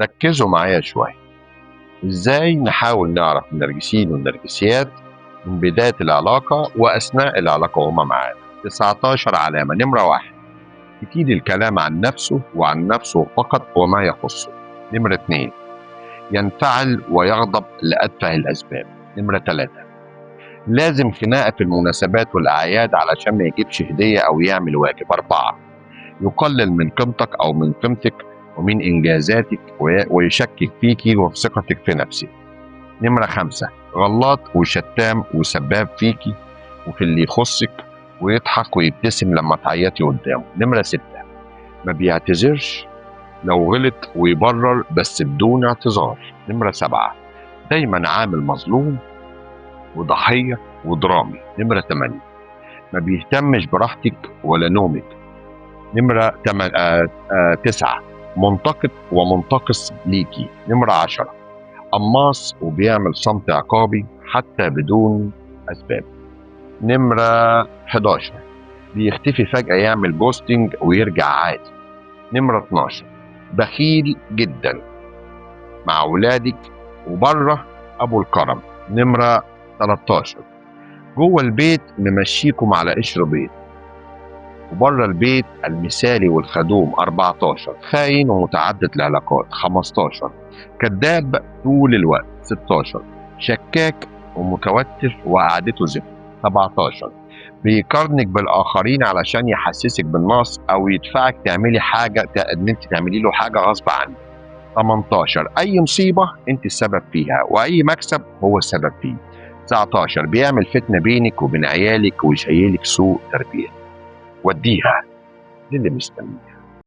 ركزوا معايا شوية. إزاي نحاول نعرف النرجسيين والنرجسيات من بداية العلاقة وأثناء العلاقة وهما معانا؟ 19 علامة. نمرة 1: كتير الكلام عن نفسه وعن نفسه فقط وما يخصه. نمرة 2: ينفعل ويغضب لأتفه الأسباب. نمرة 3: لازم خناقة في المناسبات والأعياد علشان ما يجيبش هدية أو يعمل واجب. 4: يقلل من قيمتك أو من قيمتك ومن إنجازاتك ويشكك فيكي وفي ثقتك في نفسك. نمرة 5: غلط وشتام وسباب فيكي وفي اللي يخصك، ويضحك ويبتسم لما تعيطي قدامه. نمرة 6: ما بيعتذرش لو غلط ويبرر بس بدون اعتذار. نمرة 7: دايما عامل مظلوم وضحية ودرامي. نمرة 8: ما بيهتمش براحتك ولا نومك. نمرة 9: منتقد ومنتقص ليكي. نمرة 10: قماص وبيعمل صمت عقابي حتى بدون أسباب. نمرة 11: بيختفي فجأة يعمل بوستنج ويرجع عادي. نمرة 12: بخيل جدا مع أولادك وبره أبو الكرم. نمرة 13: جوه البيت ممشيكم على قشر بيض وبره البيت المثالي والخدوم. 14: خاين ومتعدد العلاقات. 15: كذاب طول الوقت. 16: شكاك ومتوتر وقعدته زفت. 17: بيقارنك بالآخرين علشان يحسسك بالنقص أو يدفعك تعملي حاجة إن أنت تعملي له حاجة غصب عنك. 18: أي مصيبة أنت السبب فيها وأي مكسب هو السبب فيه. 19: بيعمل فتنة بينك وبين عيالك ويشيلك سوء تربية. وديها للي مستنيها.